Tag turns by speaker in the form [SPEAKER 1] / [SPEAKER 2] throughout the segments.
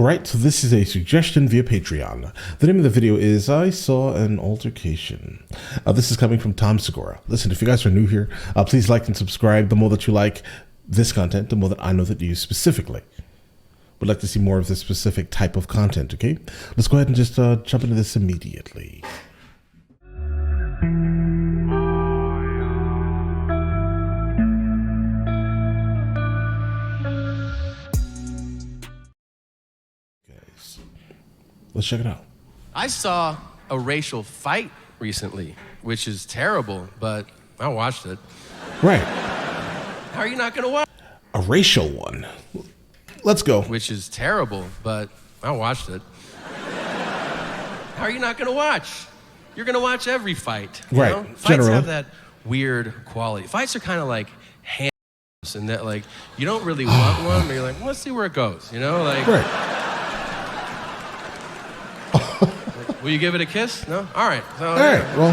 [SPEAKER 1] Alright, so this is a suggestion via Patreon. The name of the video is I Saw an Altercation. This is coming from Segura. Listen, if you guys are new here, please like and subscribe. The more that you like this content, the more that I know that you specifically would like to see more of this specific type of content, okay? Let's go ahead and just jump into this immediately. Guys, let's check it out.
[SPEAKER 2] I saw a racial fight recently, which is terrible, but I watched it.
[SPEAKER 1] Right.
[SPEAKER 2] How are you not gonna watch?
[SPEAKER 1] A racial one. Let's go.
[SPEAKER 2] Which is terrible, but I watched it. How are you not gonna watch? You're gonna watch every fight. You
[SPEAKER 1] right.
[SPEAKER 2] know? Fights
[SPEAKER 1] Generally
[SPEAKER 2] have that weird quality. Fights are kind of like hands, and that like you don't really want one, but you're like, well, let's see where it goes. You know, like.
[SPEAKER 1] Right.
[SPEAKER 2] Will you give it a kiss? No? All right. So,
[SPEAKER 1] all right. Well,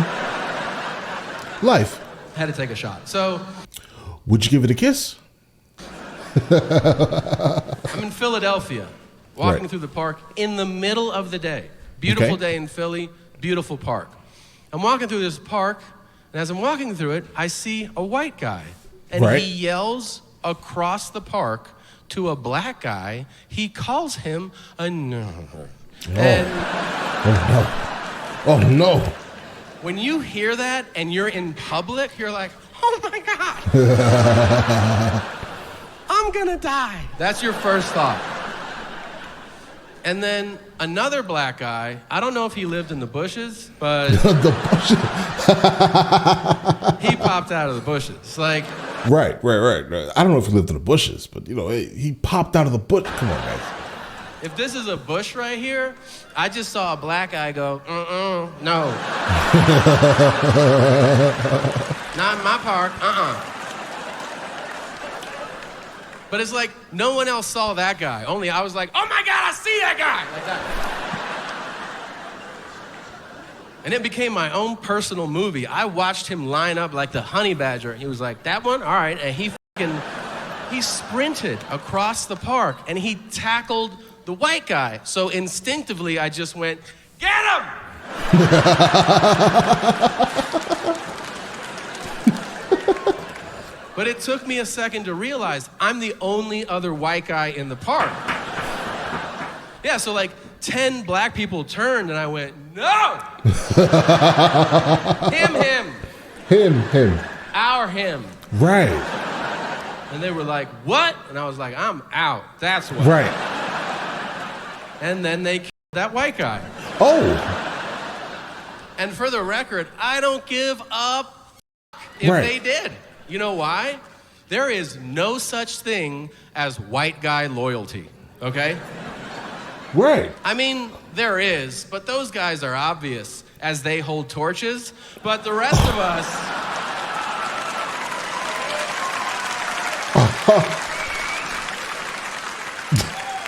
[SPEAKER 1] life.
[SPEAKER 2] Had to take a shot. So.
[SPEAKER 1] Would you give it a kiss?
[SPEAKER 2] I'm in Philadelphia, walking
[SPEAKER 1] right.
[SPEAKER 2] through the park in the middle of the day. Beautiful day in Philly, beautiful park. I'm walking through this park, and as I'm walking through it, I see a white guy. And
[SPEAKER 1] right.
[SPEAKER 2] he yells across the park to a black guy. He calls him a nerd.
[SPEAKER 1] Oh.
[SPEAKER 2] And
[SPEAKER 1] oh, no. Oh, no.
[SPEAKER 2] When you hear that and you're in public, you're like, oh, my God. I'm gonna die. That's your first thought. And then another black guy, I don't know if he lived in the bushes, but
[SPEAKER 1] the bushes.
[SPEAKER 2] he popped out of the bushes. Like,
[SPEAKER 1] right. I don't know if he lived in the bushes, but you know, he popped out of the bush. Come on, guys.
[SPEAKER 2] if this is a bush right here, I just saw a black guy go, no. Not in my park, But it's like, no one else saw that guy. Only I was like, oh my God, I see that guy! Like that. And it became my own personal movie. I watched him line up like the honey badger. He was like, that one? All right. And he sprinted across the park and he tackled the white guy. So instinctively, I just went, get him! But it took me a second to realize I'm the only other white guy in the park. Yeah, so like 10 black people turned and I went, no! Him. Our him.
[SPEAKER 1] Right.
[SPEAKER 2] And they were like, what? And I was like, I'm out. That's what.
[SPEAKER 1] Right.
[SPEAKER 2] And then they killed that white guy.
[SPEAKER 1] Oh.
[SPEAKER 2] And for the record, I don't give a if they did. You know why? There is no such thing as white guy loyalty, okay?
[SPEAKER 1] Right.
[SPEAKER 2] I mean, there is, but those guys are obvious as they hold torches. But the rest of us...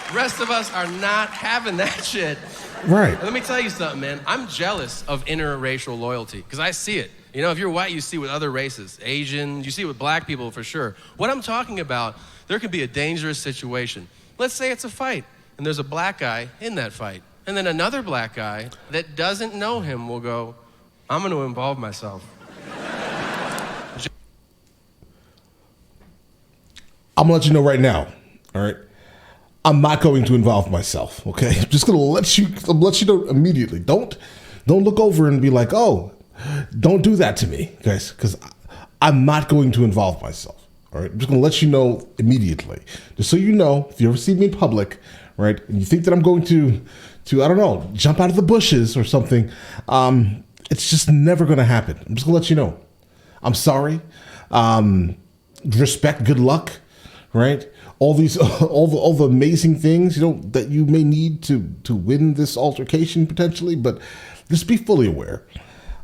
[SPEAKER 2] the rest of us are not having that shit.
[SPEAKER 1] Right.
[SPEAKER 2] Let me tell you something, man. I'm jealous of interracial loyalty, because I see it. You know, if you're white, you see it with other races. Asian, you see it with black people for sure. What I'm talking about, there could be a dangerous situation. Let's say it's a fight, and there's a black guy in that fight. And then another black guy that doesn't know him will go, I'm gonna involve myself.
[SPEAKER 1] I'm gonna let you know right now, all right? I'm not going to involve myself, okay? I'm just gonna let you know immediately. Don't look over and be like, oh, don't do that to me, guys, because I'm not going to involve myself, all right? I'm just gonna let you know immediately. Just so you know, if you ever see me in public, right, and you think that I'm going to I don't know, jump out of the bushes or something, it's just never gonna happen. I'm just gonna let you know. I'm sorry. Respect, good luck, right? All the amazing things, you know, that you may need to win this altercation potentially, but just be fully aware.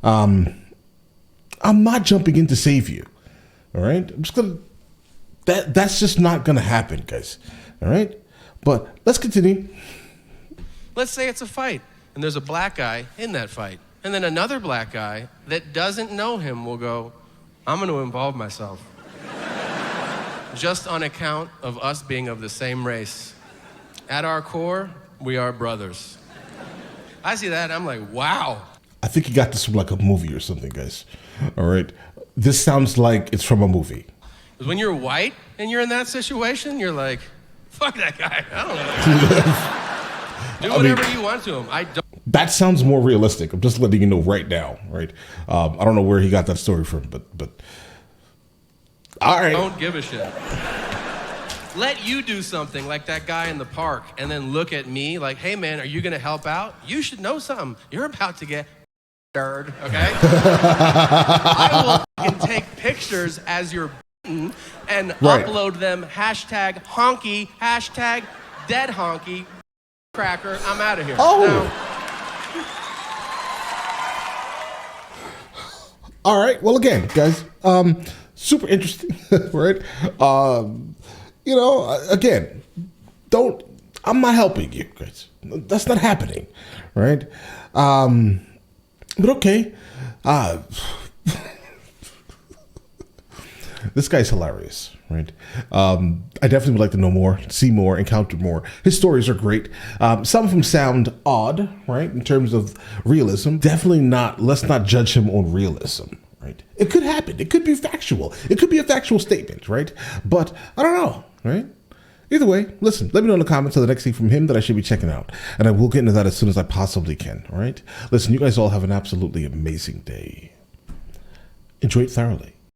[SPEAKER 1] I'm not jumping in to save you. All right? I'm just gonna that's just not gonna happen, guys. All right? But let's continue.
[SPEAKER 2] Let's say it's a fight, and there's a black guy in that fight. And then another black guy that doesn't know him will go, I'm gonna involve myself. Just on account of us being of the same race. At our core, We are brothers. I see that, I'm like, wow.
[SPEAKER 1] I think you got this from like a movie or something, guys. All right. This sounds like it's from a movie.
[SPEAKER 2] Because when you're white and you're in that situation, you're like, fuck that guy. I don't know. Do whatever you want to him. I don't.
[SPEAKER 1] That sounds more realistic. I'm just letting you know right now, right? I don't know where he got that story from, but all right.
[SPEAKER 2] Don't give a shit. Let you do something like that guy in the park and then look at me like, hey man, are you gonna help out? You should know something. You're about to get okay? I will fucking take pictures as you're and upload them, hashtag honky, hashtag dead honky, cracker, I'm out of here.
[SPEAKER 1] Oh.
[SPEAKER 2] Now,
[SPEAKER 1] all right. Well, again, guys, super interesting, right? You know, again, I'm not helping you, guys. That's not happening, right? But okay. This guy's hilarious, right? I definitely would like to know more, see more, encounter more. His stories are great. Some of them sound odd, right? In terms of realism. Definitely not, let's not judge him on realism, right? It could happen. It could be factual. It could be a factual statement, right? But I don't know, right? Either way, listen, let me know in the comments of the next thing from him that I should be checking out. And I will get into that as soon as I possibly can, all right? Listen, you guys all have an absolutely amazing day. Enjoy it thoroughly.